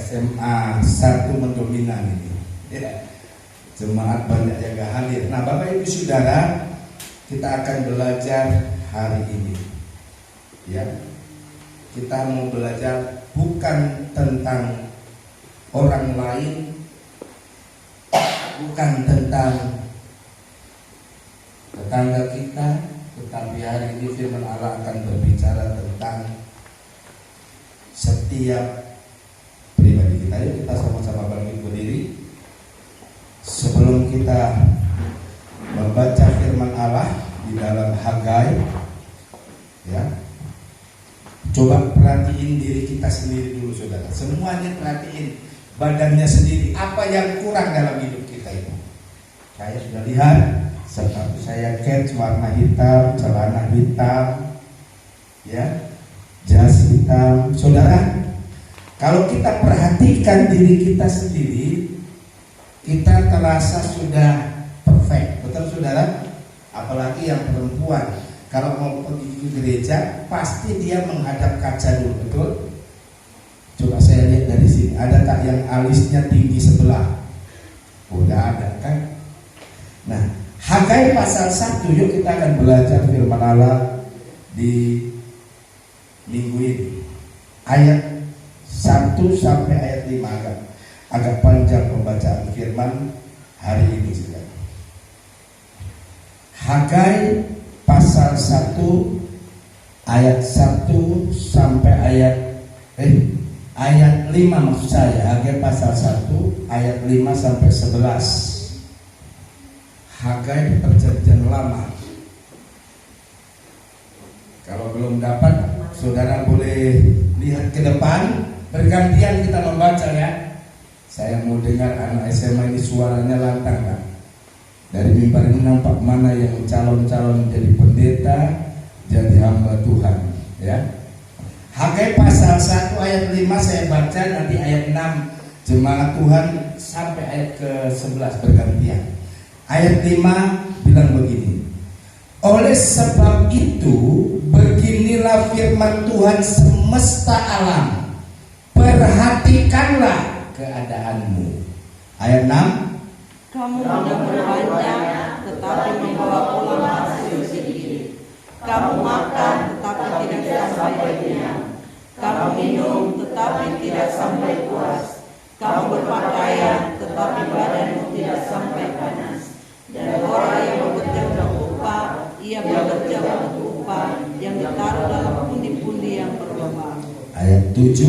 SMA 1 mendominan ini ya. Jemaat banyak yang gak hadir. Nah Bapak Ibu Saudara, kita akan belajar hari ini ya. Kita mau belajar bukan tentang orang lain, bukan tentang tetangga kita, tetapi hari ini firman Allah akan berbicara tentang setiap pribadi kita. Yuk kita sama-sama bangkit berdiri. Sebelum kita membaca firman Allah di dalam Hagai ya, coba perhatiin diri kita sendiri dulu saudara. Semuanya perhatiin badannya sendiri, apa yang kurang dalam hidup kita itu. Saya sudah lihat sepatu saya kets warna hitam, celana hitam ya, jas hitam. Saudara, kalau kita perhatikan diri kita sendiri, kita terasa sudah perfect, betul saudara? Apalagi yang perempuan, kalau mau pergi ke gereja pasti dia menghadap kaca dulu, betul? Coba saya lihat dari sini, ada tak yang alisnya tinggi sebelah? Udah ada kan? Nah, Hagai pasal 1, yuk kita akan belajar firman Allah di minggu ini. Ayat 1 sampai ayat 5 agak panjang pembacaan firman hari ini juga. Hagai pasal 1 ayat 1 sampai ayat 5 maksud saya. Hagai pasal 1 ayat 5 sampai 11. Hagai perjanjian lama. Kalau belum dapat, saudara boleh lihat ke depan, bergantian kita membaca ya. Saya mau dengar anak SMA ini suaranya lantang kan. Dari mimbar ini nampak mana yang calon-calon jadi pendeta, jadi hamba Tuhan ya. Hagai pasal 1 ayat 5 saya baca, nanti ayat 6 jemaat Tuhan sampai ayat ke-11 bergantian. Ayat 5 bilang begini. Oleh sebab itu beginilah firman Tuhan semesta alam, perhatikanlah keadaanmu. Ayat 6. Kamu menabur banyak tetapi membawa pulang hasil sedikit. Kamu makan tetapi tidak sampai kenyang. Kamu minum tetapi tidak sampai puas. Kamu berpakaian tetapi badanmu tidak sampai panas. Dan orang yang bekerja untuk upah, ia bekerja untuk upah yang ditaruh dalam pundi-pundi yang berlubang. Ayat 7.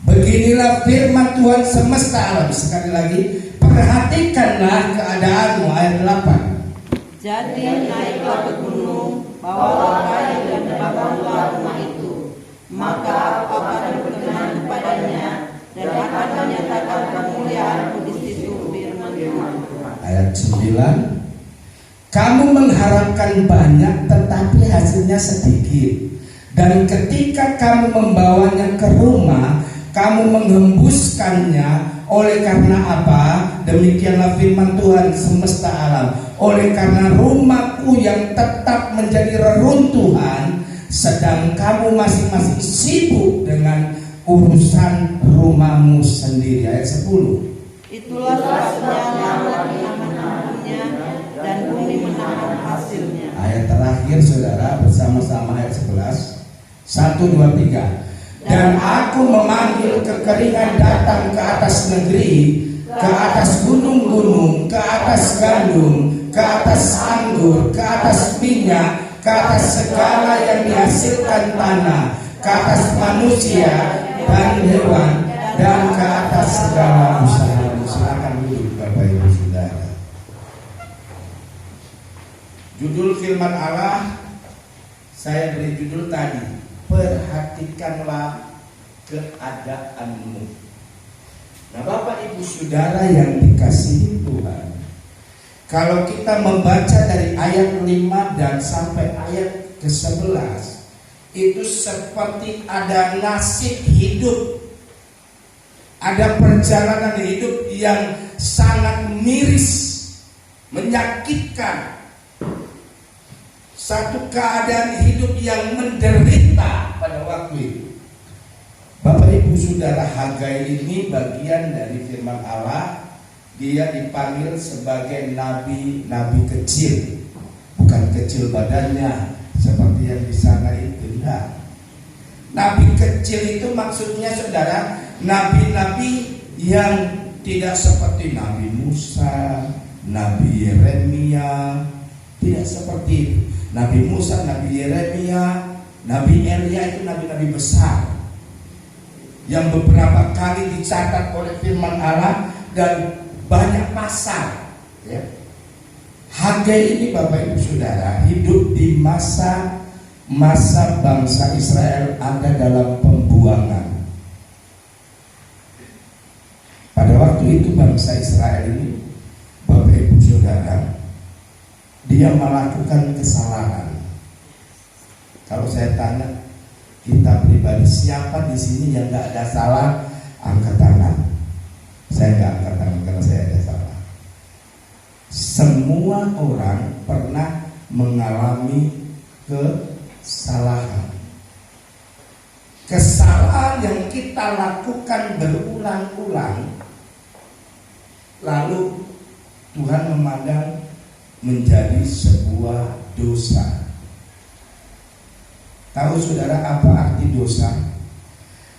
Beginilah firman Tuhan semesta alam. Sekali lagi, perhatikanlah keadaanmu. Ayat 8. Jadi naiklah ke gunung, bawalah kayu dan bangunlah rumah itu. Maka aku akan berkenan kepadanya dan akan menyatakan kemuliaanku di situ, firman Tuhan. Ayat 9. Kamu mengharapkan banyak tetapi hasilnya sedikit. Dan ketika kamu membawanya ke rumah, kamu menghembuskannya. Oleh karena apa? Demikianlah firman Tuhan semesta alam. Oleh karena rumahku yang tetap menjadi reruntuhan, sedang kamu masing-masing sibuk dengan urusan rumahmu sendiri. Ayat 10. Itulah sebabnya langit menahannya dan bumi menahan hasilnya. Ayat terakhir saudara, bersama-sama ayat 11. 1, 2, 3. Dan aku memanggil kekeringan datang ke atas negeri, ke atas gunung-gunung, ke atas gandum, ke atas anggur, ke atas minyak, ke atas segala yang dihasilkan tanah, ke atas manusia dan hewan, dan ke atas segala usaha. Silakan duduk Bapak Ibu Saudara. Judul firman Allah saya beri judul tadi, perhatikanlah keadaanmu. Nah Bapak Ibu Saudara yang dikasihi Tuhan, kalau kita membaca dari ayat 5 dan sampai ayat ke-11, itu seperti ada nasib hidup, ada perjalanan hidup yang sangat miris, menyakitkan, satu keadaan hidup yang menderita pada waktu itu. Bapak Ibu Ibu Saudara, Hagai ini bagian dari firman Allah. Dia dipanggil sebagai nabi kecil, bukan kecil badannya seperti yang di sana itu. Enggak. Nabi kecil itu maksudnya saudara, nabi-nabi yang tidak seperti Nabi Musa, Nabi Yeremia, tidak seperti itu. Nabi Musa, Nabi Yeremia, Nabi Elia itu nabi-nabi besar yang beberapa kali dicatat oleh firman Allah dan banyak pasal, ya. Hagai ini Bapak Ibu Saudara hidup di masa bangsa Israel ada dalam pembuangan. Pada waktu itu bangsa Israel ini, Bapak Ibu Saudara, dia melakukan kesalahan. Kalau saya tanya kita pribadi, siapa di sini yang nggak ada salah, angkat tangan. Saya nggak angkat tangan karena saya ada salah. Semua orang pernah mengalami kesalahan. Kesalahan yang kita lakukan berulang-ulang, lalu Tuhan memandang menjadi sebuah dosa. Tahu saudara apa arti dosa?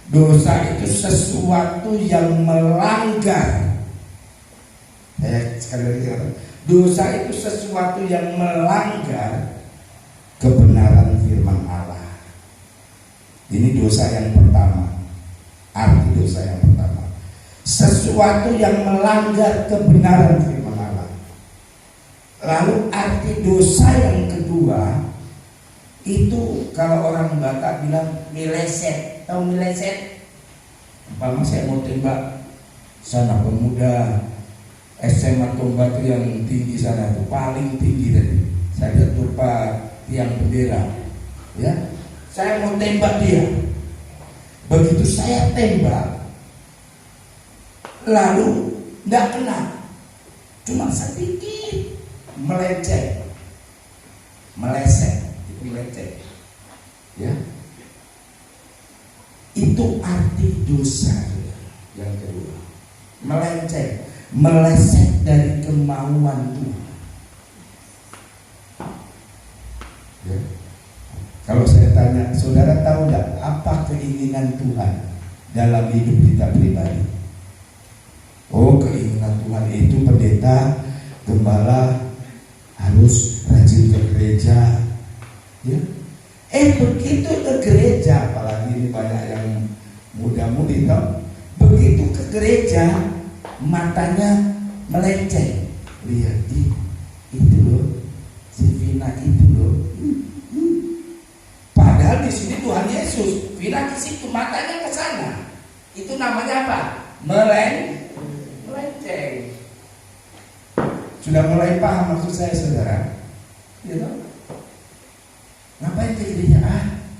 Dosa itu sesuatu yang melanggar. Sekali lagi kata, dosa itu sesuatu yang melanggar kebenaran firman Allah. Ini dosa yang pertama. Arti dosa yang pertama, sesuatu yang melanggar kebenaran firman Allah. Lalu arti dosa yang kedua, itu kalau orang Batak bilang meleset. Tahu meleset? Umpama saya mau tembak sana pemuda SMA Tombak itu yang tinggi sana, itu paling tinggi tadi. Saya lihat lupa tiang bendera, ya. Saya mau tembak dia. Begitu saya tembak, lalu tidak kena, cuma sedikit meleset, itu melecet, ya. Itu arti dosa yang kedua, meleset dari kemauan Tuhan, ya. Kalau saya tanya, saudara tahu tidak apa keinginan Tuhan dalam hidup kita pribadi? Oh, keinginan Tuhan itu pendeta, gembala harus rajin ke gereja, ya. Begitu ke gereja, apalagi ini banyak yang muda-mudi toh, begitu ke gereja matanya melenceng, lihat itu loh, si Vina itu loh. Padahal di sini Tuhan Yesus, Vina ke situ, matanya ke sana. Itu namanya apa? Melenceng. Sudah mulai paham maksud saya saudara? Ya toh? Ngapain ke gereja?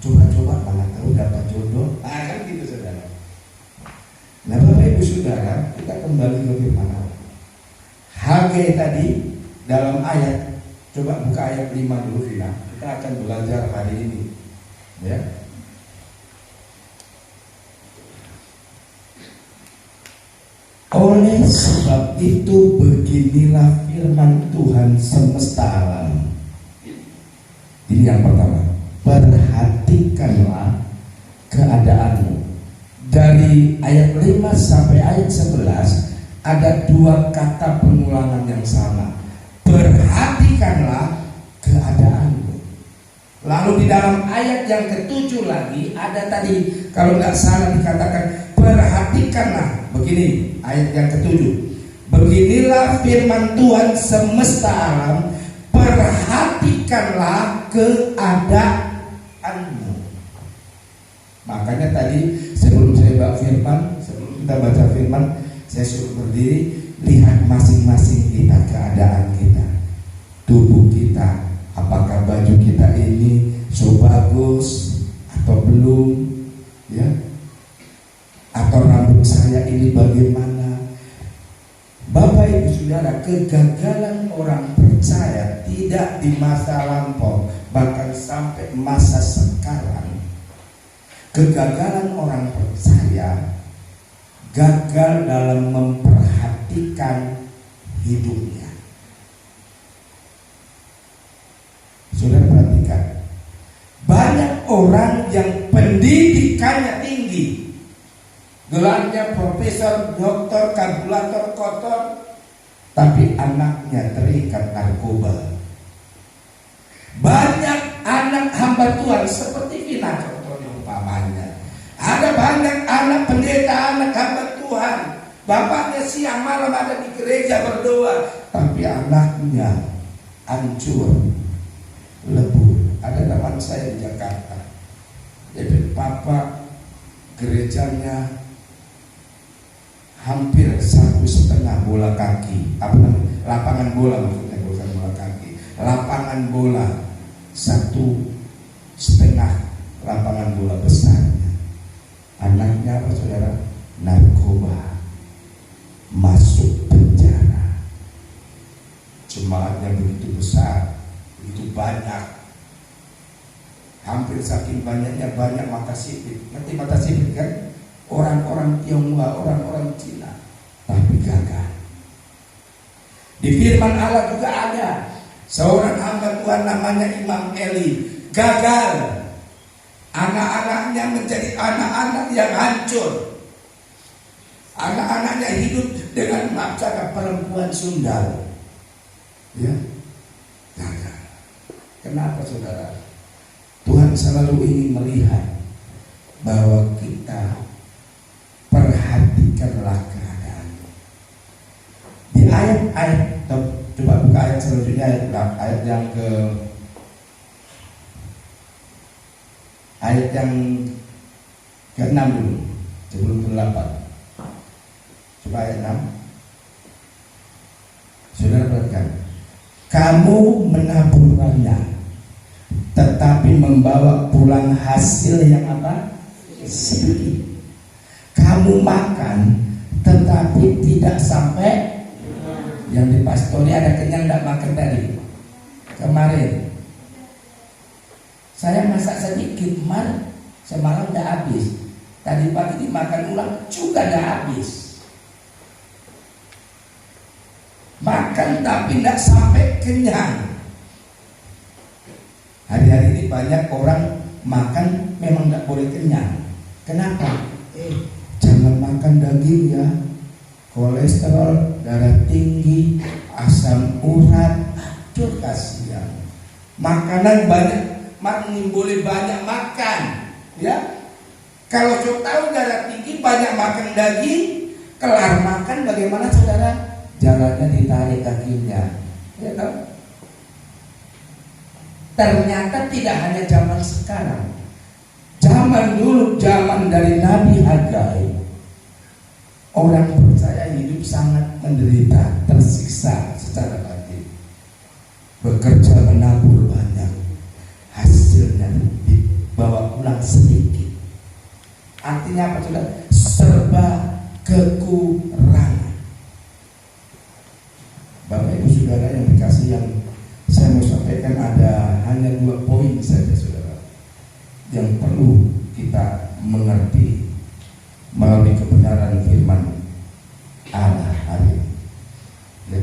Coba-coba mana tahu dapat jodoh. Kan gitu saudara. Nah Bapak Ibu Saudara, kita kembali ke firman Allah. Hagai tadi dalam ayat, coba buka ayat 5 dulu Vina. Kita akan belajar hari ini, ya. Oleh sebab itu beginilah firman Tuhan semesta alam. Ini yang pertama, perhatikanlah keadaanmu. Dari ayat 5 sampai ayat 11 ada dua kata pengulangan yang sama. Perhatikanlah keadaanmu. Lalu di dalam ayat yang ke-7 lagi ada tadi, kalau nggak salah dikatakan perhatikanlah. Begini ayat yang ke-7, beginilah firman Tuhan semesta alam, perhatikanlah keadaanmu. Makanya tadi sebelum saya kita baca firman, saya suruh berdiri, lihat masing-masing kita keadaan kita, tubuh kita, apakah baju kita ini so bagus atau belum, ya? Atau rambut saya ini bagaimana? Bapak Ibu Saudara, kegagalan orang percaya tidak di masa lampau, bahkan sampai masa sekarang, Kegagalan orang percaya gagal dalam memperhatikan hidupnya. Saudara perhatikan, banyak orang yang pendidikannya tinggi, gelarnya profesor, doktor, kalkulator, kotor, tapi anaknya terikat narkoba. Banyak anak hamba Tuhan seperti Vina contohnya umpamanya. Ada banyak anak pendeta, anak hamba Tuhan, bapaknya siang malam ada di gereja berdoa, tapi anaknya hancur, lebur. Ada teman saya di Jakarta, jadi papa gerejanya hampir 1,5 bola kaki, lapangan bola maksudnya, bukan bola kaki, lapangan bola 1,5 lapangan bola besarnya. Anaknya apa saudara? Narkoba, masuk penjara. Jemaatnya begitu besar, begitu banyak, hampir saking banyaknya banyak mata sipit. Nanti mata sipit kan orang-orang Tionghoa, orang-orang Cina, tapi gagal. Di firman Allah juga ada seorang hamba Tuhan namanya Imam Eli, gagal. Anak-anaknya menjadi anak-anak yang hancur. Anak-anaknya hidup dengan maksud perempuan sundal. Ya, gagal. Kenapa saudara? Tuhan selalu ingin melihat bahwa kita perhatikanlah keadaan. Di ayat-ayat, coba buka ayat selanjutnya, ayat yang ke-6 dulu, sebelum ke-8. Coba ayat 6. Saudara perhatikan, kamu menabur banyak, tetapi membawa pulang hasil yang apa? Sedikit. Kamu makan, tetapi tidak sampai. Yang di pastori ada kenyang tidak makan tadi kemarin. Saya masak sedikit, semalam tidak habis. Tadi pagi dimakan ulang juga tidak habis. Makan tapi tidak sampai kenyang. Hari-hari ini banyak orang makan memang tidak boleh kenyang. Kenapa? Jangan makan daging ya, kolesterol, darah tinggi, asam urat. Aduh kasihan. Makanan banyak, boleh banyak makan, ya. Kalau sudah tahu darah tinggi banyak makan daging, kelar makan bagaimana saudara? Jalannya ditarik kakinya, ya tahu? Ternyata tidak hanya zaman sekarang, zaman dulu, zaman dari Nabi Hagai, orang percaya hidup sangat menderita, tersiksa secara batin, bekerja menabur banyak, hasilnya dibawa pulang sedikit. Artinya apa saudara? Serba kekurangan. Bapak Ibu saudara yang dikasih, yang saya mau sampaikan ada hanya 2 poin saja saudara yang perlu kita mengerti melalui kebenaran firman Allah hari ini. Ya.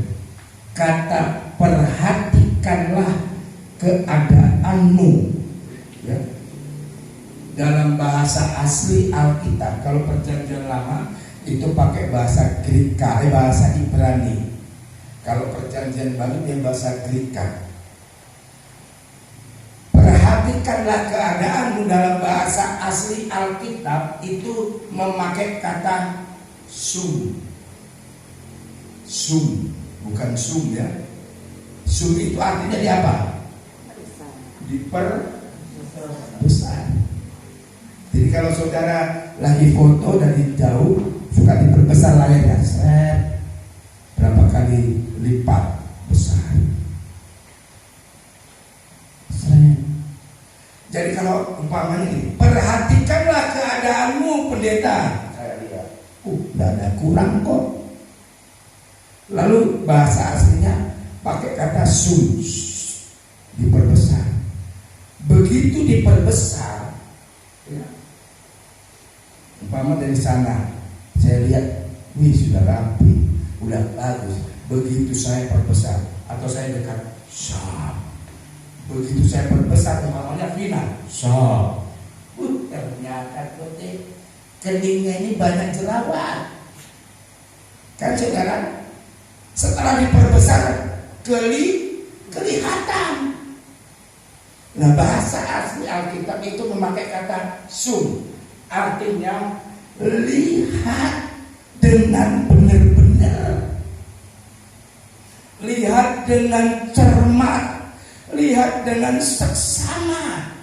Kata perhatikanlah keadaanmu, ya. Dalam bahasa asli Alkitab, kalau perjanjian lama itu pakai bahasa Greka, bahasa Ibrani. Kalau perjanjian baru dia bahasa Greka. Perhatikanlah keadaanmu dalam bahasa asli Alkitab itu memakai kata sum. Sum, bukan sum ya. Sum itu artinya di apa? Diperbesar. Jadi kalau saudara lagi foto dari jauh, suka diperbesar layarnya, berapa kali lipat besar. Jadi kalau umpamanya ini, perhatikanlah keadaanmu pendeta. Saya lihat, tidak ada kurang kok. Lalu bahasa aslinya pakai kata sum, diperbesar. Begitu diperbesar, ya, Umpama dari sana saya lihat, wih sudah rapi, udah bagus. Begitu saya perbesar atau saya dekat, sah. Begitu saya perbesar, umpamanya final, sah. Ternyata keningnya ini banyak jerawat. Kan saudara, setelah diperbesar kelihatan. Nah, bahasa asli Alkitab itu memakai kata sum, artinya lihat dengan benar-benar, lihat dengan cermat, lihat dengan seksama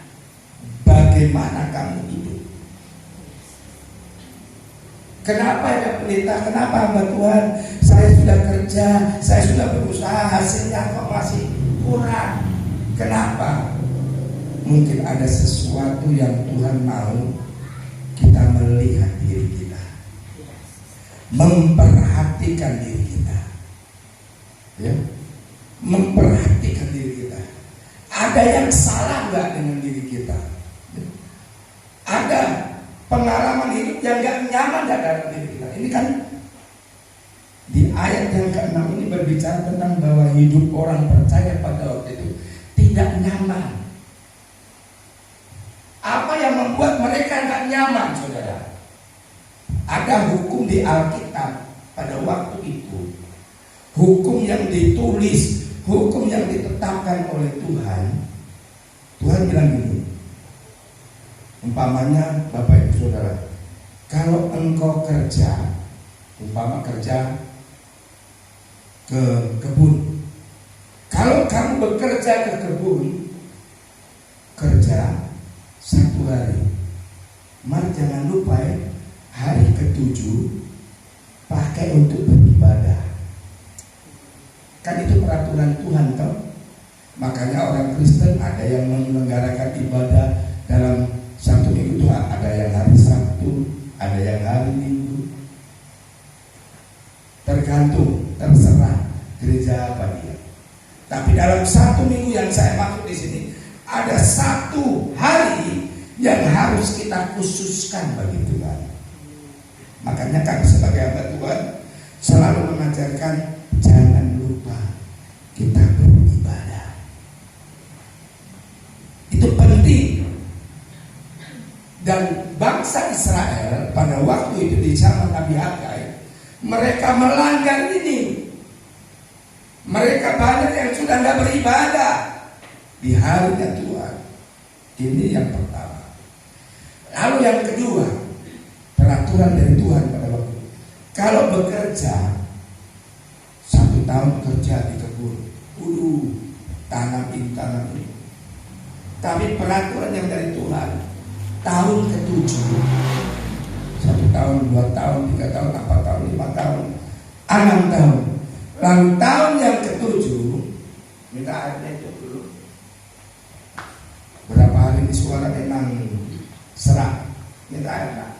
bagaimana kamu hidup. Kenapa ya pendeta? Kenapa hamba Tuhan? Saya sudah kerja, saya sudah berusaha, hasilnya kok masih kurang. Kenapa? Mungkin ada sesuatu yang Tuhan mau kita melihat diri kita, memperhatikan diri kita, ya, memperhatikan diri kita. Ada yang salah nggak dengan diri kita? Ada pengalaman hidup yang gak nyaman dalam diri kita. Ini kan di ayat yang ke-6 ini berbicara tentang bahwa hidup orang percaya pada waktu itu tidak nyaman. Apa yang membuat mereka gak nyaman, saudara? Ada hukum di Alkitab pada waktu itu, hukum yang ditulis, hukum yang ditetapkan oleh Tuhan. Tuhan bilang gini, umpamanya Bapak Ibu Saudara, kalau engkau kerja, umpama kerja ke kebun, kalau kamu bekerja ke kebun, kerja 1 hari, mari jangan lupa ya, hari ke-7 pakai untuk beribadah. Kan itu peraturan Tuhan toh. Makanya orang Kristen ada yang menyelenggarakan ibadah dalam 1 minggu itu, ada yang hari Sabtu, ada yang hari Minggu. Tergantung, terserah gereja apa dia. Tapi dalam 1 minggu yang saya maksud di sini, ada 1 hari yang harus kita khususkan bagi Tuhan. Makanya kami sebagai hamba Tuhan selalu mengajarkan jangan lupa kita beribadah. Itu penting. Dan bangsa Israel pada waktu itu di zaman Nabi Hagai, mereka melanggar ini. Mereka banyak yang sudah tidak beribadah di harinya Tuhan. Ini yang pertama. Lalu yang kedua, peraturan dari Tuhan pada waktu itu, kalau bekerja 1 tahun kerja di kebun, tanam ini. Tapi peraturan yang dari Tuhan, tahun ke-7, 1 tahun, 2 tahun, 3 tahun, 4 tahun, 5 tahun, 6 tahun. Lalu tahun yang ke-7, minta airnya itu dulu. Berapa hari ini suara memang serak. Minta air Pak.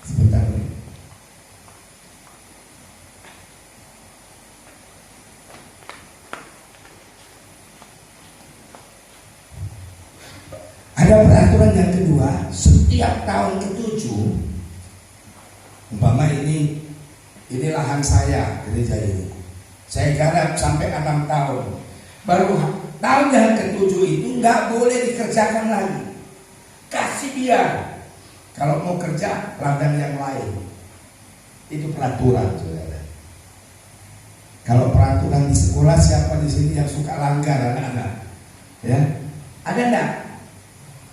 Sebentar nih. Ada peraturan yang kedua, setiap tahun ke-7, umpama ini lahan saya, gereja ini, saya garap sampai 6 tahun. Baru tahun yang ke-7 itu nggak boleh dikerjakan lagi. Kasih dia. Kalau mau kerja, ladang yang lain. Itu peraturan, saudara. Kalau peraturan di sekolah, siapa di sini yang suka langgar anak-anak? Ya, ada enggak?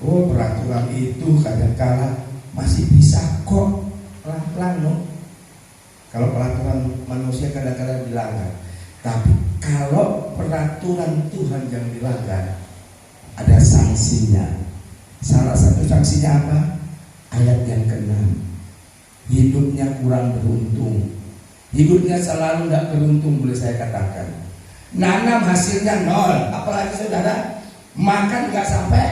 Oh, peraturan itu kadang-kala masih bisa kok pelan-pelan, no? Kalau peraturan manusia kadang-kadang dilanggar. Tapi kalau peraturan Tuhan yang dilanggar, ada sanksinya. Salah satu sanksinya apa? Ayat yang ke-6. Hidupnya kurang beruntung. Hidupnya selalu tidak beruntung, boleh saya katakan. Nanam hasilnya 0. Apalagi saudara, makan nggak sampai,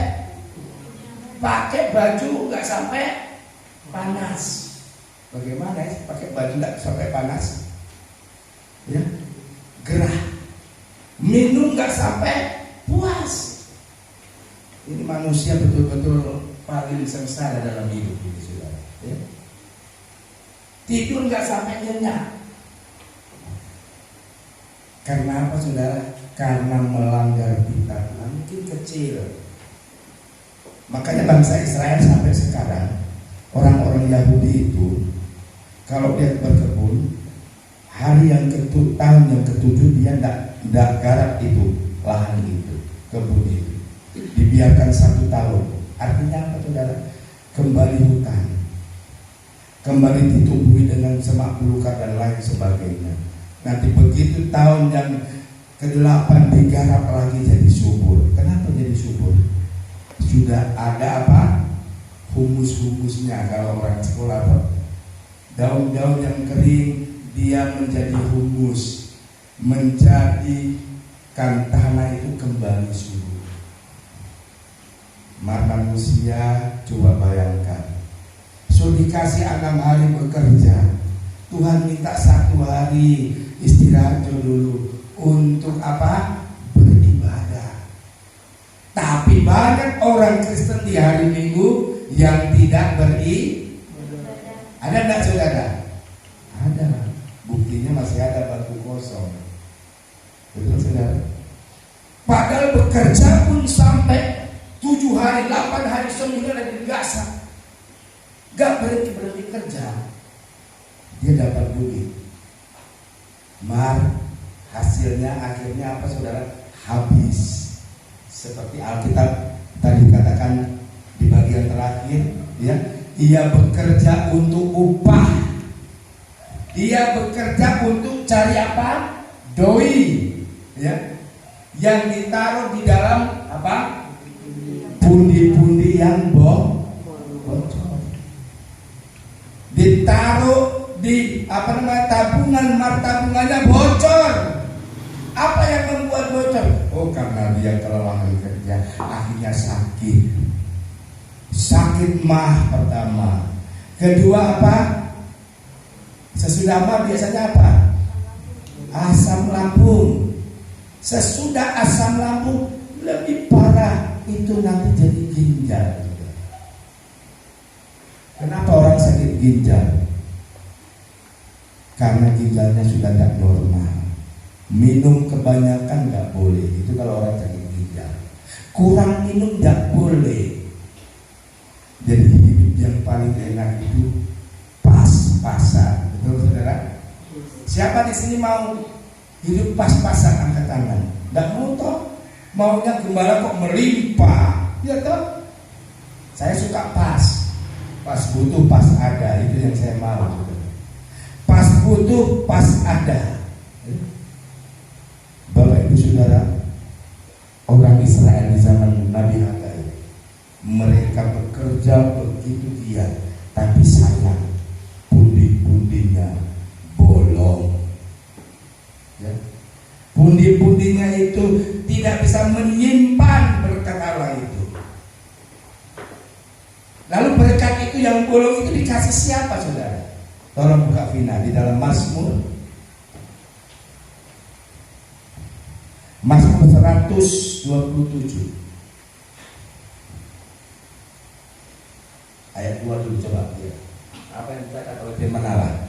pakai baju nggak sampai panas. Bagaimana ya pakai baju nggak sampai panas? Ya, gerah. Minum nggak sampai puas. Ini manusia betul-betul paling sengsara dalam hidup ini, saudara. Ya. Tidur nggak sampai nyenyak. Karena apa, saudara? Karena melanggar kitab mungkin kecil. Makanya bangsa Israel sampai sekarang, orang-orang Yahudi itu kalau dia berkebun, hari yang tahun yang ketujuh dia tidak garap itu lahan itu, kebun itu, dibiarkan 1 tahun. Artinya apa, saudara? Kembali hutan, kembali ditumbuhi dengan semak belukar dan lain sebagainya. Nanti begitu tahun yang ke-8 digarap lagi jadi subur. Kenapa jadi subur? Sudah ada apa? Humus-humusnya. Kalau orang sekolah, daun-daun yang kering dia menjadi humus, menjadikan tanah itu kembali subur. Manusia coba bayangkan, so dikasih 6 hari bekerja, Tuhan minta 1 hari istirahat dulu untuk apa? Beribadah. Tapi banyak orang Kristen di hari Minggu yang tidak beribadah. Ada enggak, saudara? Ada. Buktinya masih ada bangku kosong. Betul, saudara? Padahal bekerja pun sampai 7 hari, 8 hari, 9 hari biasa, gak berhenti kerja. Dia dapat duit. Hasilnya akhirnya apa, saudara? Habis. Seperti Alkitab tadi katakan di bagian terakhir, ya, ia bekerja untuk upah. Ia bekerja untuk cari apa? Doi, ya, yang ditaruh di dalam apa? Pundi-pundi yang bocor. Ditaruh di tabungannya bocor. Apa yang membuat bocor? Oh, karena dia kelelahan kerja, akhirnya sakit mah pertama. Kedua apa? Sesudah mah biasanya apa? Asam lambung. Sesudah asam lambung lebih parah, itu nanti jadi ginjal. Kenapa orang sakit ginjal? Karena ginjalnya sudah tidak normal. Minum kebanyakan nggak boleh. Itu kalau orang sakit ginjal. Kurang minum nggak boleh. Jadi hidup yang paling enak itu pas-pasan. Betul, saudara? Siapa di sini mau hidup pas-pasan? Angkat tangan. Nggak mau toh? Maunya gembala kok melimpah, ya toh? Saya suka pas butuh, pas ada. Itu yang saya mau. Pas butuh, pas ada. Bapak Ibu Saudara, orang Israel di zaman Nabi Hagai, mereka bekerja begitu giat, tapi sayang, pundi-pundinya bolong. Ya. Pundi-pundinya itu tidak bisa menyimpan berkat Allah itu. Lalu berkat itu yang bolong itu dikasih siapa, saudara? Tolong buka Vina di dalam Mazmur 127 ayat 2 dulu, coba ya. Apa yang dikatakan oleh firman Allah?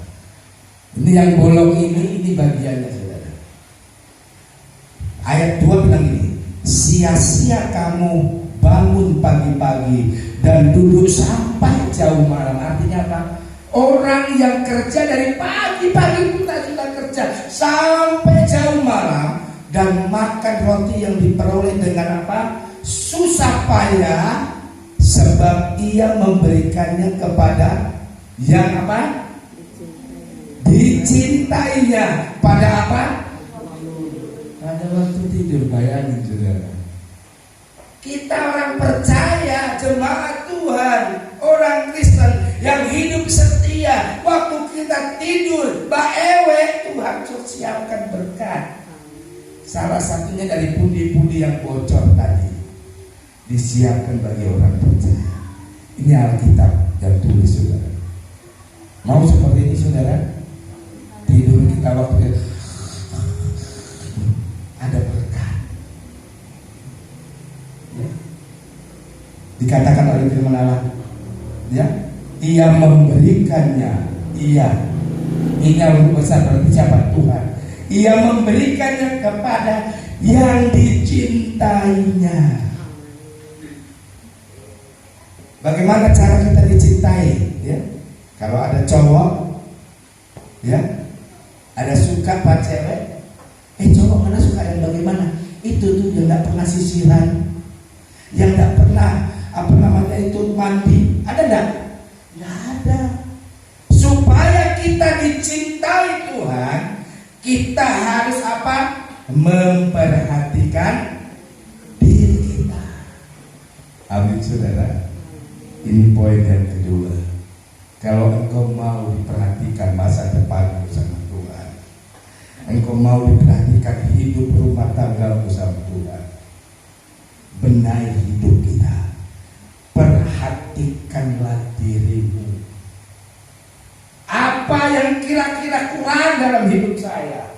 Ini yang bolong ini bagiannya, saudara. Ayat 2 bilang ini, sia-sia kamu bangun pagi-pagi dan duduk sampai jauh malam. Artinya apa? Orang yang kerja dari pagi-pagi kita sudah kerja sampai jauh malam dan makan roti yang diperoleh dengan apa? Susah payah, sebab ia memberikannya kepada yang apa? Dicintainya. Pada apa? Pada waktu tidur. Bayangin, saudara. Kita orang percaya, jemaat Tuhan, orang Kristen yang hidup setia, waktu kita tidur, baewe, Tuhan siapkan berkat. Salah satunya dari pundi-pundi yang bocor tadi, disiapkan bagi orang percaya. Ini Alkitab yang tulis, saudara. Mau seperti ini, saudara? Tidur kita waktu ada berkat. Ya. Dikatakan oleh firman Allah, ya, ia memberikannya, ia yang besar berarti siapa? Tuhan. Ia memberikannya kepada yang dicintainya. Bagaimana cara kita dicintai? Ya, kalau ada cowok, ya, ada suka pak cewek, cowok mana suka yang bagaimana? Itu tuh yang nggak pernah sisiran, yang nggak pernah itu mandi, ada nggak? Nggak ada. Supaya kita dicintai Tuhan, kita harus apa? Memperhatikan diri kita. Amin saudara. Ini poin yang kedua. Kalau engkau mau diperhatikan masa depan bersama Tuhan, engkau mau diperhatikan hidup rumah tangga bersama Tuhan, benahi hidup kita. Perhatikanlah dirimu. Apa yang kira-kira kurang dalam hidup saya?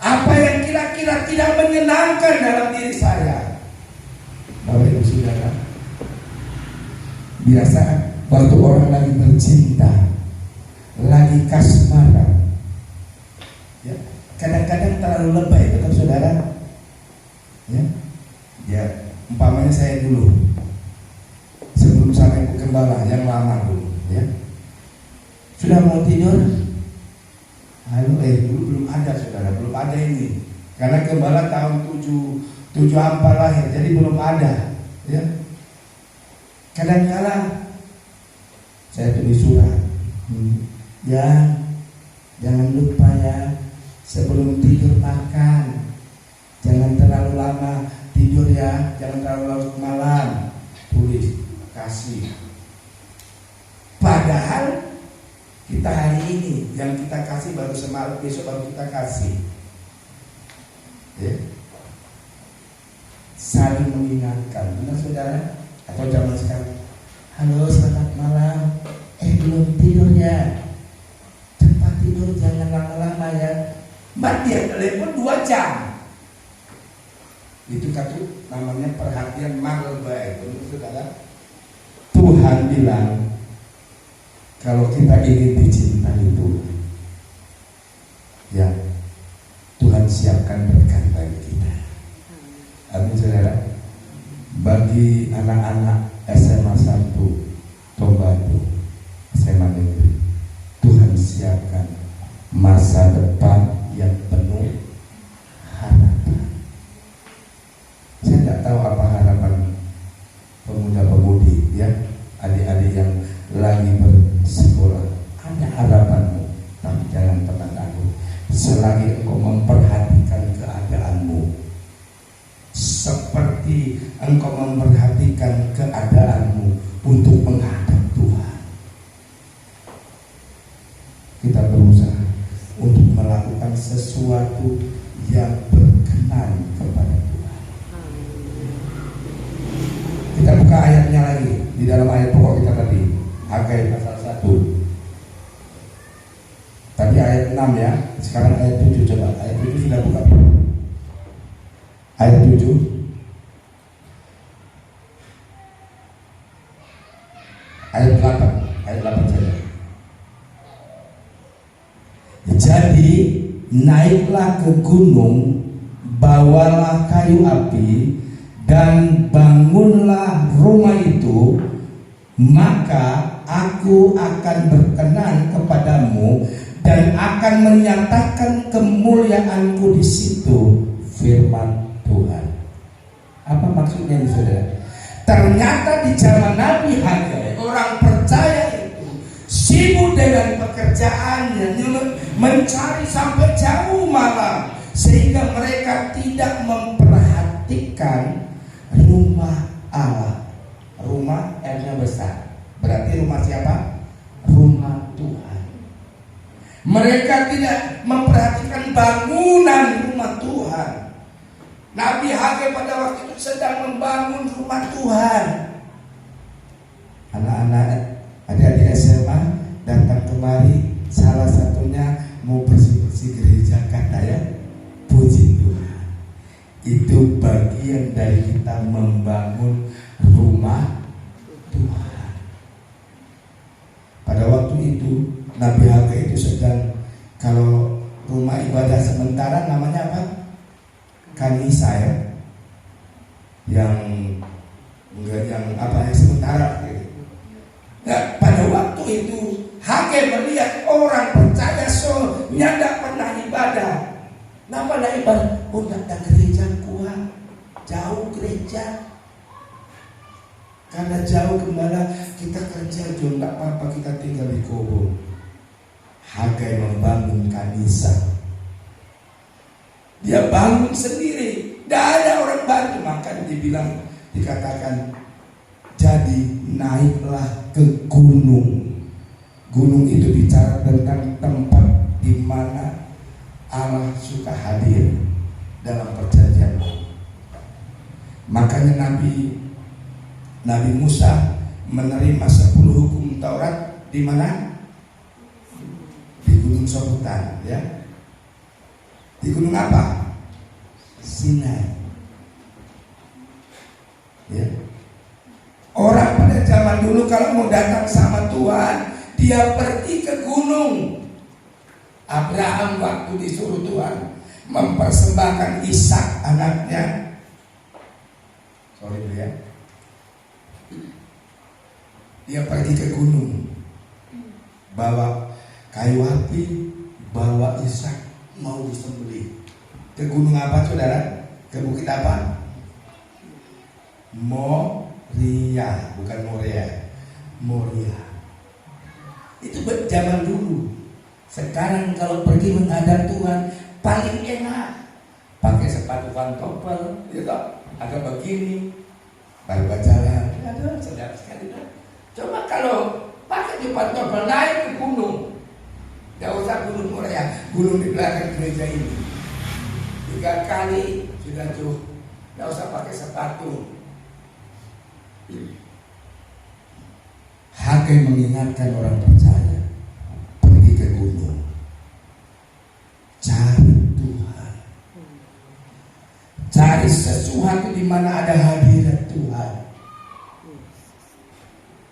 Apa yang kira-kira tidak menyenangkan dalam diri saya? Bapak Ibu Saudara, biasa waktu orang lagi bercinta, lagi kasmaran, ya, kadang-kadang terlalu lebay, betul saudara? Ya, umpamanya saya dulu, sebelum sampai ke gembala yang lama dulu, ya, sudah mau tidur, dulu belum ada saudara, belum ada ini, karena gembala tahun 7 Ampar lahir, jadi belum ada, ya. Kadang-kadang saya tulis surat, ya, jangan lupa ya, sebelum tidur makan, jangan terlalu lama tidur ya, jangan terlalu larut malam, tulis, kasih. Padahal kita hari ini yang kita kasih baru semalam, besok baru kita kasih, ya. Saling mengingatkan, benar saudara? Atau zaman sekarang, halo selamat malam, belum tidur ya, cepat tidur jangan lama-lama ya. Mbak dia telepon 2 jam. Itu kata namanya perhatian malbai, benar saudara? Tuhan bilang, kalau kita ingin dicintai Tuhan, ya, Tuhan siapkan berkat bagi kita. Amin saudara. Bagi anak-anak SMA 1 Tombatu, SMA Negeri, Tuhan siapkan masa depan yang penuh harapan. Saya tidak tahu apa harapan pemuda-pemudi, ya, adik-adik yang lagi bersekolah. Ada harapanmu, tapi jangan pernah takut. Selagi engkau memperhatikan keadaanmu, seperti engkau memperhatikan keadaanmu untuk menghadap Tuhan, kita berusaha untuk melakukan sesuatu yang berkenan kepada Tuhan. Kita buka ayatnya lagi di dalam ayat pokok kita tadi, Hagai pasal 1. Tadi ayat 6 ya, sekarang ayat 7. Coba ayat 7 sudah buka. Ayat 7. Ayat 8 saja. Jadi naiklah ke gunung, bawalah kayu api, dan bangunlah rumah itu, maka aku akan berkenan kepadamu dan akan menyatakan kemuliaanku di situ, firman Tuhan. Apa maksudnya ini saudara? Ternyata di zaman Nabi Hagai, orang percaya itu sibuk dengan pekerjaannya, mencari sampai jauh malam, sehingga mereka tidak memperhatikan rumah Allah. Rumah R-nya besar, berarti rumah siapa? Rumah Tuhan. Mereka tidak memperhatikan bangunan rumah Tuhan. Nabi Hagai pada waktu itu sedang membangun rumah Tuhan. Anak-anak adik-adik SMA datang kemari, salah satunya mau bersih-bersih gereja, kata ya, puji Tuhan. Itu bagian dari kita membangun rumah itu Nabi Hagai itu sedang, kalau rumah ibadah sementara namanya apa? Kanisa ya, yang enggak, yang apa, yang sementara gitu. Nah, pada waktu itu Hagai melihat orang percaya nyanda pernah ibadah. Nah, pada ibadah, oh datang gereja kuat, jauh gereja. Karena jauh gembala, kita kerja juga nggak apa-apa, kita tinggal di Kobo. Hagai membangun kanisa. Dia bangun sendiri, tidak ada orang bantu. Maka dibilang, dikatakan, jadi naiklah ke gunung. Gunung itu bicara tentang tempat di mana Allah suka hadir dalam perjanjian. Makanya Nabi Musa menerima 10 hukum Taurat di mana? Di Gunung Soputan, ya. Di gunung apa? Sinai. Ya. Orang pada zaman dulu kalau mau datang sama Tuhan, dia pergi ke gunung. Abraham waktu disuruh Tuhan mempersembahkan Ishak anaknya. Sorry ya. Dia pergi ke gunung, bawa kayu api, bawa Ishak mau disembelih. Ke gunung apa saudara? Ke bukit apa? Moria, bukan Moria, Moria. Itu zaman dulu. Sekarang kalau pergi menghadap Tuhan paling enak, pakai sepatu pantopel, gitu, agak begini, baru jalan. Aduh, sedap sekali. Coba kalau pakai di pantopel naik ke gunung, tidak usah gunung Moria, gunung di belakang gereja ini. 3 kali sudah cukup, tidak usah pakai sepatu. Hagai mengingatkan orang percaya, pergi ke gunung, cari Tuhan, cari sesuatu di mana ada hadirat Tuhan.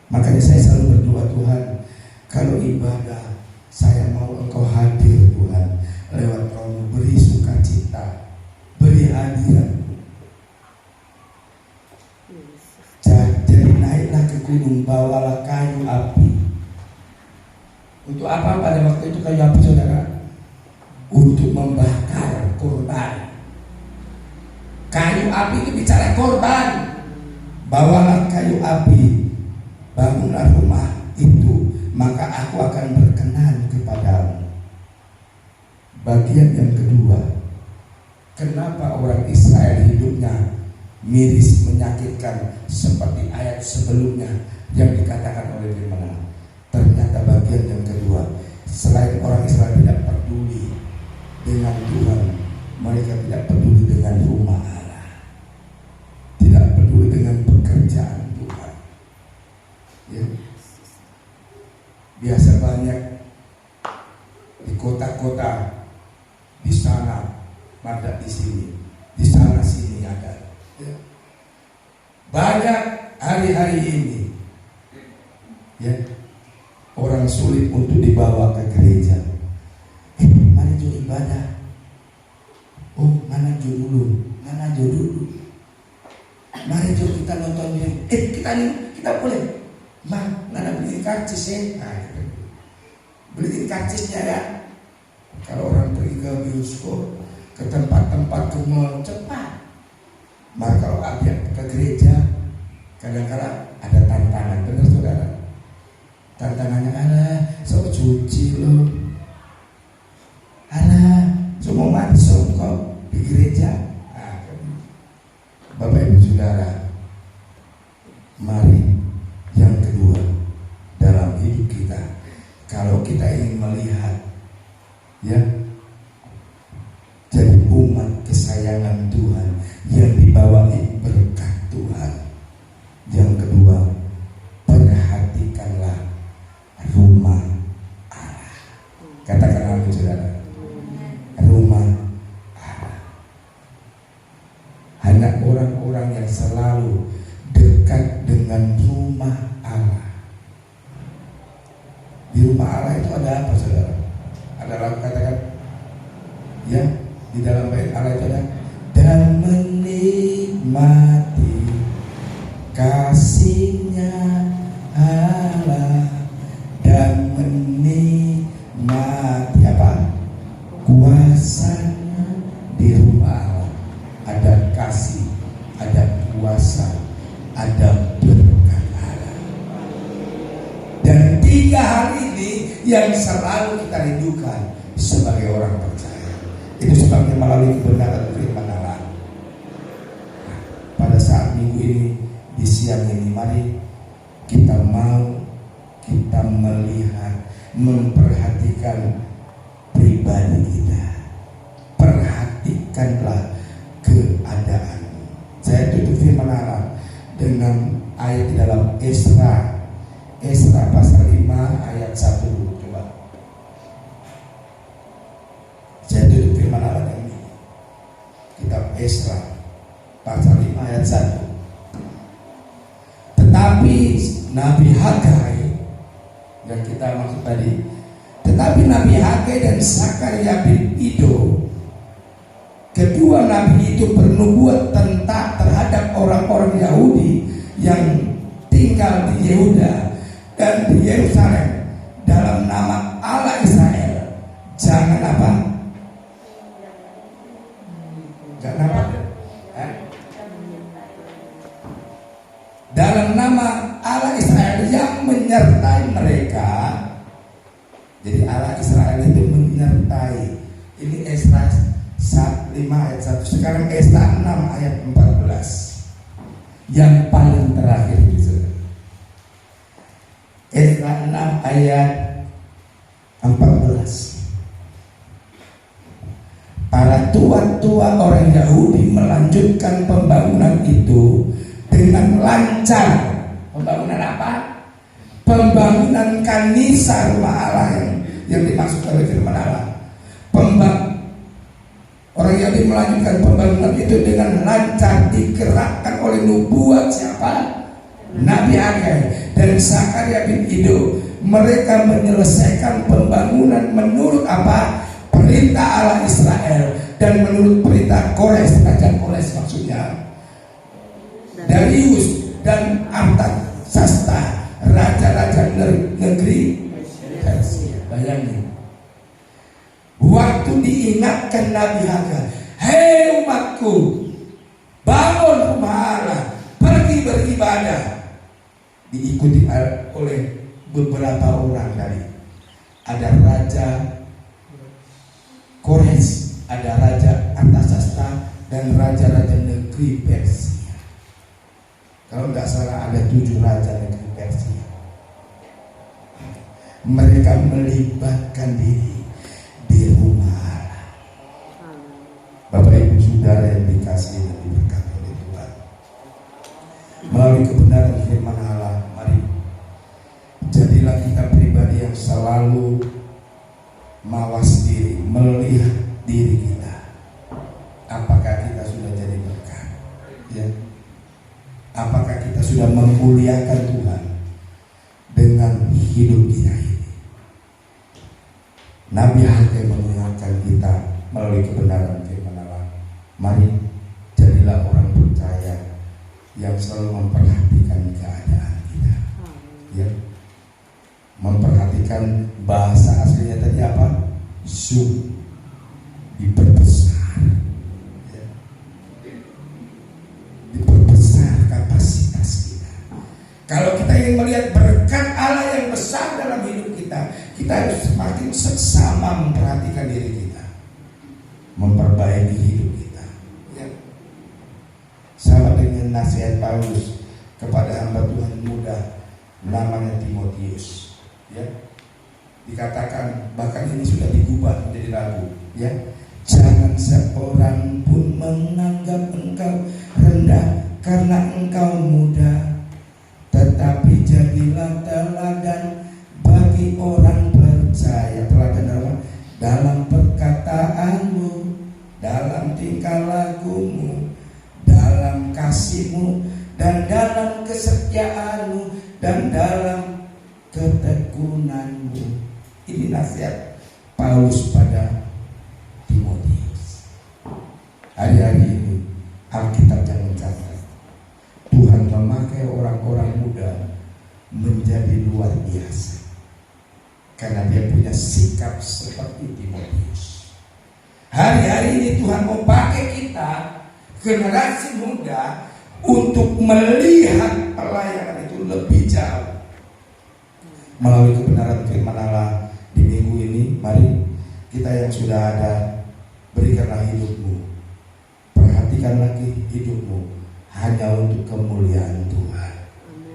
Makanya saya selalu berdoa, Tuhan, kalau ibadah saya mau Engkau hadir Tuhan, lewat Roh-Mu, beri sukacita, beri hadirat. Jadi naiklah ke gunung, bawalah kayu api. Untuk apa pada waktu itu kayu api saudara? Untuk membakar korban. Kayu api itu bicara korban. Bawalah kayu api, bangunlah rumah itu, maka aku akan berkenan kepadamu. Bagian yang kedua, kenapa orang Israel hidupnya miris, menyakitkan seperti ayat sebelumnya yang dikatakan oleh firman Allah? Ternyata bagian yang kedua, selain orang Israel tidak peduli dengan Tuhan, mereka tidak peduli dengan rumah Allah, tidak peduli dengan pekerjaan Tuhan. Ya. Biasa banyak di kota-kota, di sana ada, di sini, di sana sini ada. Ya. Banyak hari-hari ini, ya, orang sulit untuk dibawa ke gereja. Mari jo ibadah. Oh, mana jo dulu, mana jo dulu. Mari jo kita nonton film. Kita boleh. Mana beliin karcis ya? Nah, gitu. Beliin karcisnya ya. Kalau orang pergi ke bioskop, ke tempat-tempat, ke mall, cepat. Maka kalau ada ke gereja, kadang-kadang ada tantangan, benar saudara? Tantangannya so cuci lo, semua masuk kok di gereja. Nah, Bapak Ibu Saudara, mari yang kedua dalam hidup kita, kalau kita ingin melihat, ya, jadi umat kesayangan Tuhan yang dibawahi berkat Tuhan. Yang kedua, perhatikanlah rumah Allah. Katakan amin saudara. Rumah Allah. Hanya orang-orang yang selalu dekat dengan rumah Allah, Di rumah Allah itu ada apa, saudara? Ada lagu katakan, ya, di dalam bait Allah itu ada dan menikmati kasih-Nya Allah, dan menikmati apa? Kuasa-Nya. Di rumah Allah ada kasih, ada kuasa, ada berkat Allah. Dan 3 hal ini yang selalu kita rindukan sebagai orang percaya. Itu sebabnya melalui kebenaran firman Allah, pada saat minggu ini, di siang ini, mari kita melihat, memperhatikan pribadi kita. Perhatikanlah keadaan. Saya tutup firman Allah dengan ayat di dalam Esra pasal 5 ayat 1 dulu. Coba. Saya tutup firman Allah dengan ini. Kitab Esra pasal 5 ayat 1. Tetapi Nabi Hagai, yang kita maksud tadi, tetapi Nabi Hagai dan Sakaria bin Ido, kedua nabi itu bernubuat tentang terhadap orang-orang Yahudi yang tinggal di Yehuda dan di Yerusalem dalam nama Allah Israel. Jangan apa? Jangan apa? Dalam nama Allah Israel yang menyertai mereka. Jadi Allah Israel itu menyertai. Ini Esra 5 ayat 1. Sekarang Esra 6 ayat 14. Yang paling terakhir itu. Esra 6 ayat 14. Para tua-tua orang Yahudi melanjutkan pembangunan itu dengan lancar. Pembangunan apa? Pembangunan kanisa rumah Allah yang dimaksud oleh firman Allah. Orang Yahudi melanjutkan pembangunan itu dengan lancar, digerakkan oleh nubuat siapa? Nabi Hagai dan Sakaria bin Ido. Mereka menyelesaikan pembangunan menurut apa? Perintah Allah Israel dan menurut perintah Kores, kerajaan Kores maksudnya. Darius dan Artasasta, raja-raja negeri Persia. Bayangin, waktu diingatkan Nabi Hagai, hei umatku, bangun rumah Allah, pergi beribadah. Diikuti oleh beberapa orang tadi. Ada raja Kores, ada raja Artasasta, dan raja-raja negeri Persia. Kalau nggak salah ada 7 raja negeri Persia. Mereka melibatkan diri di rumah Allah. Bapak Ibu Saudara yang dikasihi dan diberkati oleh Tuhan, melalui kebenaran firman Allah, mari jadilah kita pribadi yang selalu mawas diri, melihat diri kita. Apakah kita sudah jadi berkat? Ya. Apakah kita sudah memuliakan Tuhan dengan hidup kita ini? Nabi Hagai mengingatkan kita melalui kebenaran firman Allah. Mari jadilah orang percaya yang selalu memperhatikan keadaan kita. Ya. Memperhatikan bahasa aslinya tadi apa? Zoom, diperbesar, ya. Diperbesar kapasitas kita. Kalau kita ingin melihat berkat Allah yang besar dalam hidup kita, kita harus semakin seksama memperhatikan diri kita, memperbaiki hidup kita. Ya. Sama dengan nasihat Paulus kepada hamba Tuhan muda namanya Timotius. Ya, dikatakan bahkan ini sudah digubah menjadi lagu. Ya, jangan seorang pun menganggap engkau rendah karena engkau muda, tetapi jadilah teladan bagi orang percaya. Teladan apa? Dalam perkataanmu, dalam tingkah lakumu, dalam kasihmu, dan dalam kesetiaanmu, dan dalam ketegasanmu. ketekunanmu. Ini nasihat Paulus pada Timotius. Hari-hari ini Alkitab yang mencatat Tuhan memakai orang-orang muda menjadi luar biasa karena dia punya sikap seperti Timotius. Hari-hari ini Tuhan mau pakai kita, generasi muda, untuk melihat pelayanan itu lebih jauh melalui kebenaran firman Allah. Di minggu ini mari kita yang sudah ada, berikanlah hidupmu, perhatikan lagi hidupmu hanya untuk kemuliaan Tuhan.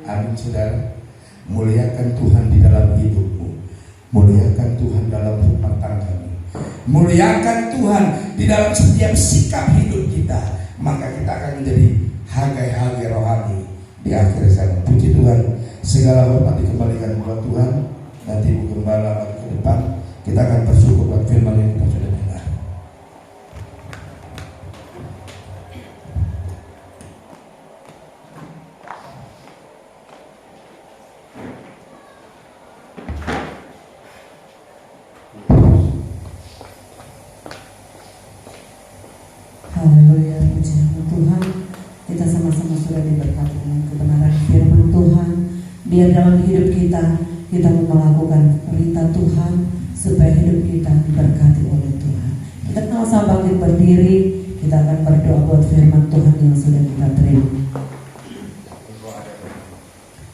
Amin saudara. Muliakan Tuhan di dalam hidupmu, muliakan Tuhan dalam rumah tanggamu, muliakan Tuhan di dalam setiap sikap hidup kita, maka kita akan menjadi Hagai-hagai rohani di akhir zaman. Puji Tuhan, segala hormat dikembalikan kepada Tuhan. Nanti Ibu Gembala ke depan, kita akan bersyukur buat firman yang kita sudah dengar. Haleluya, puji nama Tuhan. Kita sama-sama sudah diberkati dengan kebenaran firman Tuhan. Biar dalam hidup kita mau melakukan perintah Tuhan supaya hidup kita diberkati oleh Tuhan. Kita sama-sama bangkit berdiri. Kita akan berdoa buat firman Tuhan yang sudah kita terima.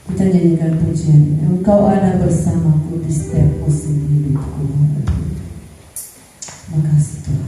Kita nyanyikan pujian ini. Engkau ada bersamaku di setiap musim hidupku. Makasih Tuhan.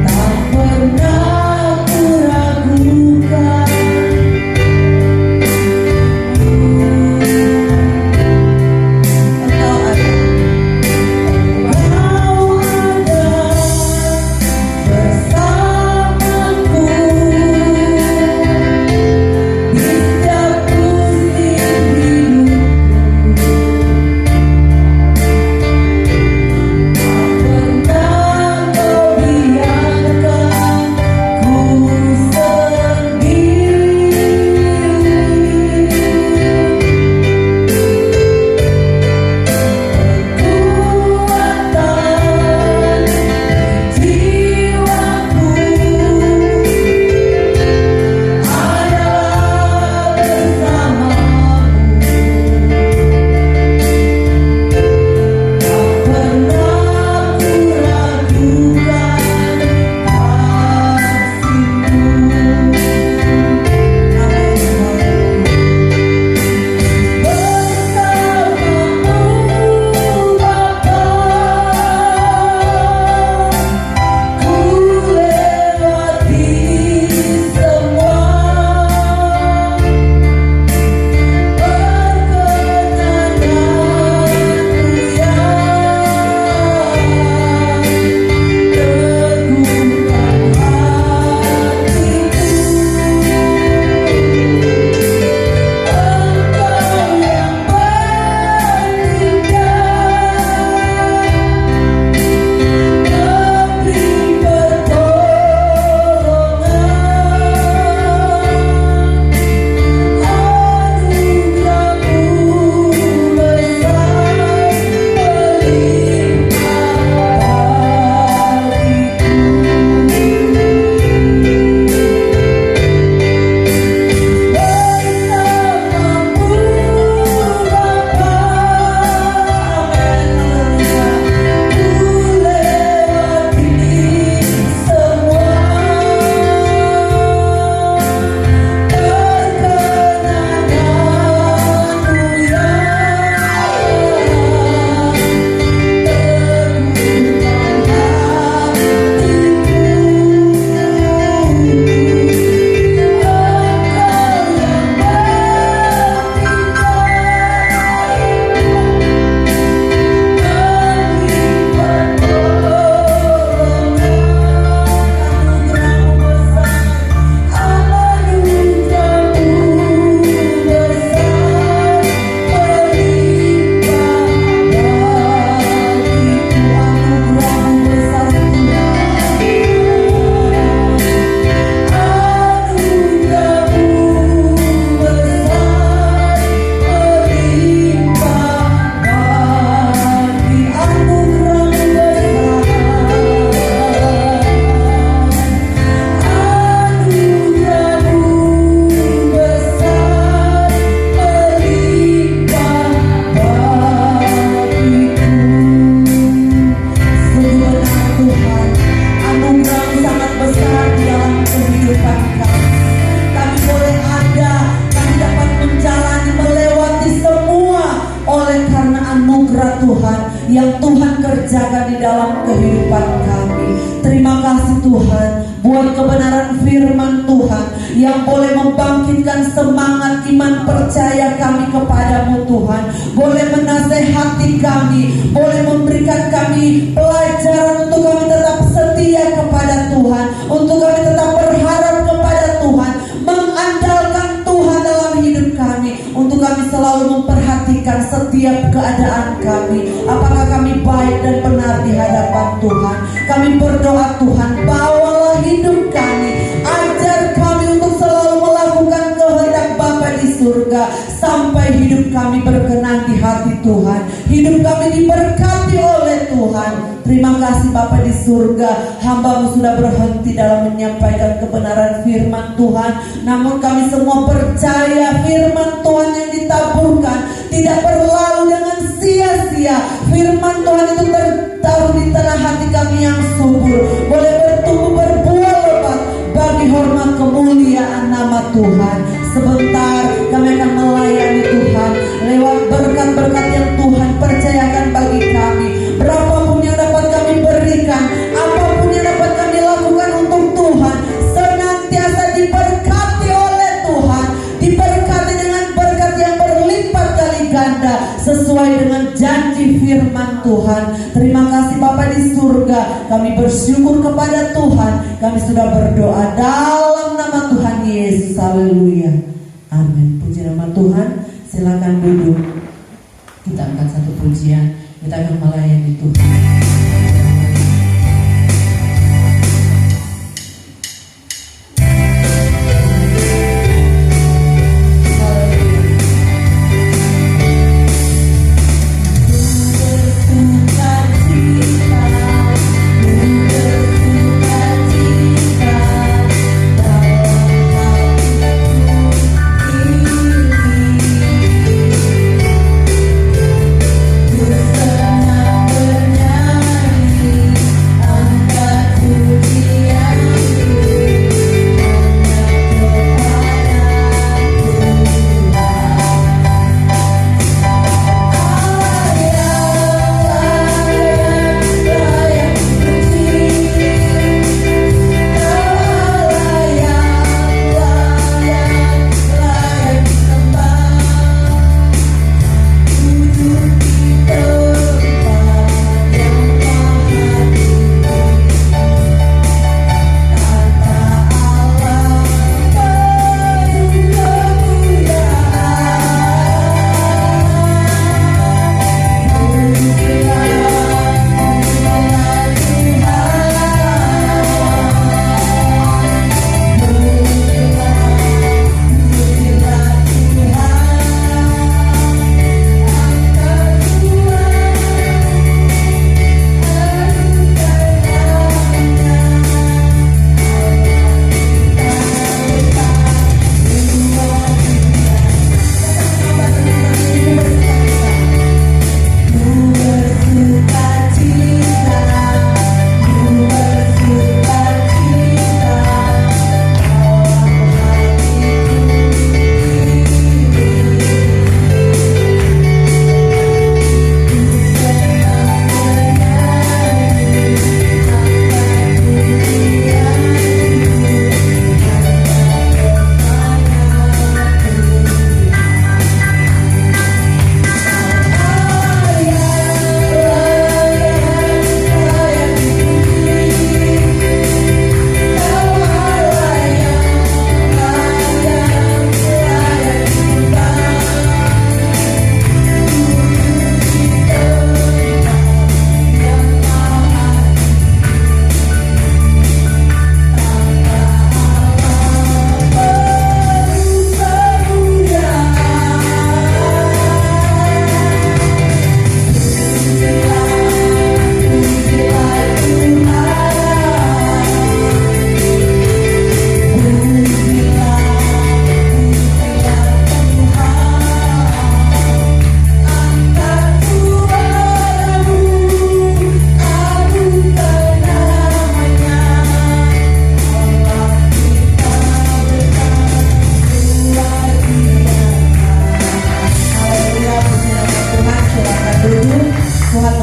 Tak pernah ku ragu. yang boleh membangkitkan semangat iman percaya kami kepadamu Tuhan, boleh menasehati kami, boleh memberikan kami pelajaran untuk kami tetap setia kepada Tuhan, untuk kami tetap berharap kepada Tuhan, mengandalkan Tuhan dalam hidup kami, untuk kami selalu memperhatikan setiap keadaan kami, apakah kami baik dan benar di hadapan Tuhan. Kami berdoa Tuhan, bawalah hidup kami, ajar kami untuk selalu melakukan kehendak Bapa di surga, sampai hidup kami berkenan di hati Tuhan, hidup kami diberkati oleh Tuhan. Terima kasih Bapa di surga, hamba-Mu sudah berhenti dalam menyampaikan kebenaran firman Tuhan, namun kami semua percaya firman Tuhan yang ditaburkan tidak berlalu dengan sia-sia. Firman Tuhan itu tertaruh di tanah hati kami yang subur, boleh bertumbuh berbuah lebat bagi hormat kemuliaan nama Tuhan. Sebentar kami akan melayani Tuhan lewat berkat-berkat yang Tuhan percayakan bagi kami. Berapapun yang dapat kami berikan, apapun yang dapat kami lakukan untuk Tuhan, senantiasa diberkati oleh Tuhan, diberkati dengan berkat yang berlipat kali ganda sesuai dengan janji firman Tuhan. Terima kasih Bapa di surga, kami bersyukur kepada Tuhan. Kami sudah berdoa dalam nama Tuhan Yesus. Haleluya, amin. Puji nama Tuhan. Silakan duduk. Kita angkat satu pujian, kita akan melayani Tuhan.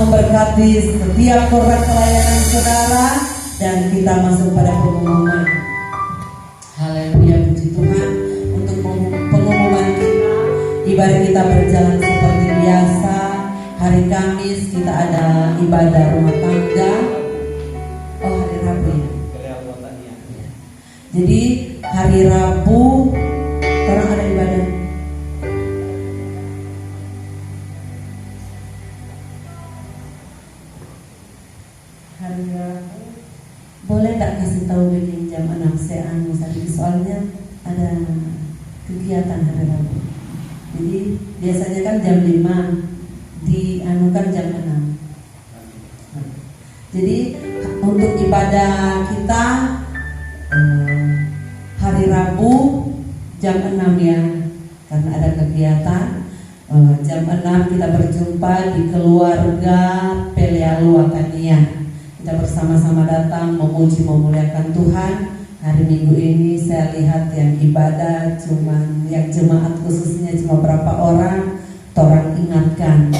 memberkati setiap korban pelayanan saudara, dan kita masuk pada pengumuman. Haleluya, puji Tuhan. ibadah kita berjalan seperti biasa. Hari Kamis kita ada ibadah rumah tangga. Oh, hari Rabu ya. Jadi hari Rabu orang ada ibadah. Hari Rabu boleh tak kasih tahu bikin jam 6 sean tadi, soalnya ada kegiatan hari Rabu. Jadi biasanya kan jam 5, dianukan jam 6. Jadi untuk ibadah kita hari Rabu jam 6 ya, karena ada kegiatan. Jam 6 kita berjumpa di keluarga Pelealu Akania. Kita bersama-sama datang memuji memuliakan Tuhan. Hari Minggu ini saya lihat yang ibadah cuman yang jemaat khususnya cuma berapa orang. Orang ingatkan,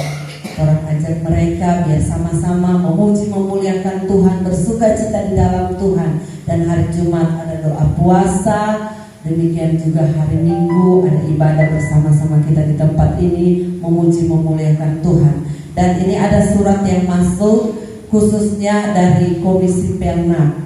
orang ajak mereka biar sama-sama memuji memuliakan Tuhan, bersuka cita di dalam Tuhan. Dan hari Jumat ada doa puasa. Demikian juga hari Minggu ada ibadah bersama-sama kita di tempat ini memuji memuliakan Tuhan. Dan ini ada surat yang masuk khususnya dari Komisi Pelnap.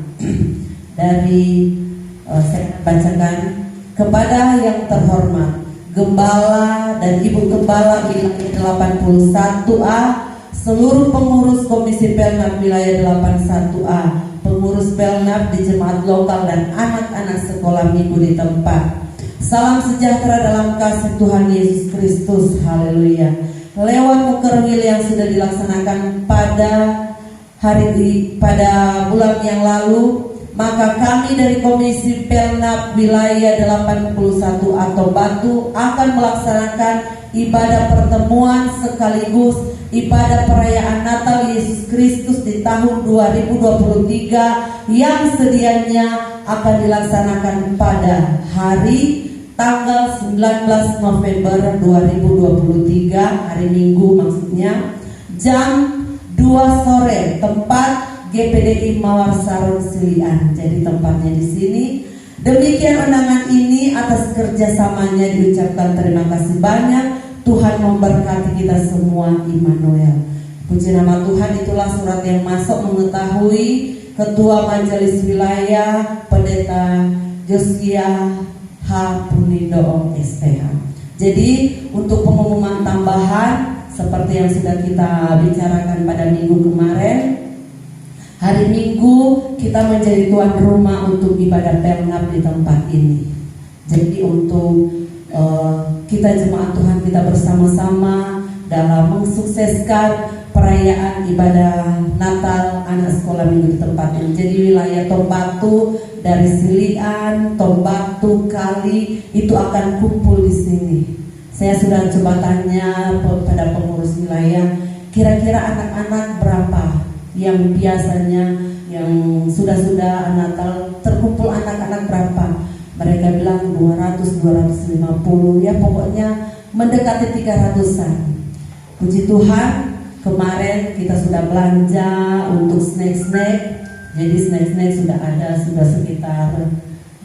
Dari saya bacakan, kepada yang terhormat Gembala dan Ibu Gembala wilayah 81A, seluruh pengurus Komisi Pelnap wilayah 81A, pengurus Pelnap di jemaat lokal dan anak-anak sekolah minggu di tempat. Salam sejahtera dalam kasih Tuhan Yesus Kristus. Haleluya. Lewat mukerwil yang sudah dilaksanakan pada bulan yang lalu, maka kami dari Komisi Pelnap wilayah 81 atau Batu akan melaksanakan ibadah pertemuan sekaligus ibadah perayaan Natal Yesus Kristus di tahun 2023 yang sedianya akan dilaksanakan pada hari tanggal 19 November 2023, hari Minggu maksudnya, jam 2 sore, tempat GPDI Mawar Sarung Silian. Jadi tempatnya di sini. Demikian undangan ini, atas kerjasamanya diucapkan terima kasih banyak. Tuhan memberkati kita semua. Immanuel. Puji nama Tuhan. Itulah surat yang masuk mengetahui Ketua Majelis Wilayah Pendeta Josia H. Punido SPH. Jadi untuk pengumuman tambahan seperti yang sudah kita bicarakan pada minggu kemarin, hari Minggu kita menjadi tuan rumah untuk ibadah Pelnap di tempat ini. Jadi untuk kita jemaat Tuhan, kita bersama-sama dalam mensukseskan perayaan ibadah Natal anak sekolah minggu di tempat ini. Jadi wilayah Tombatu dari Silian, Tombatu, Kali itu akan kumpul di sini. Saya sudah coba tanya pada pengurus wilayah, kira-kira anak-anak berapa yang biasanya yang sudah Natal terkumpul anak-anak berapa? Mereka bilang 200-250, ya pokoknya mendekati 300-an. Puji Tuhan, kemarin kita sudah belanja untuk snack-snack. Jadi snack-snack sudah ada, sudah sekitar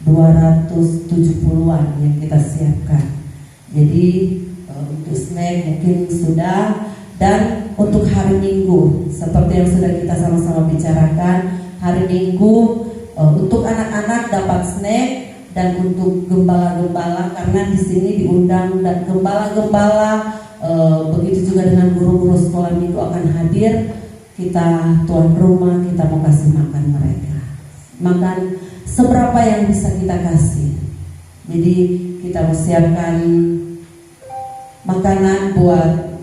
270-an yang kita siapkan. Jadi untuk snack mungkin sudah. Dan untuk hari Minggu, seperti yang sudah kita sama-sama bicarakan, hari Minggu untuk anak-anak dapat snack, dan untuk gembala-gembala, karena di sini diundang dan gembala-gembala, begitu juga dengan guru-guru sekolah minggu akan hadir. Kita tuan rumah, kita mau kasih makan mereka. Makan seberapa yang bisa kita kasih. Jadi kita mau siapkan makanan buat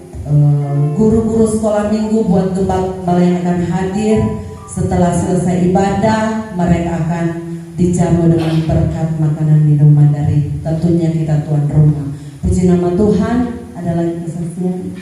guru-guru sekolah minggu, buat gembala yang akan hadir. Setelah selesai ibadah, mereka akan dijamu dengan berkat makanan minuman dari tentunya kita tuan rumah. Puji nama Tuhan. Ada lagi kesaksian?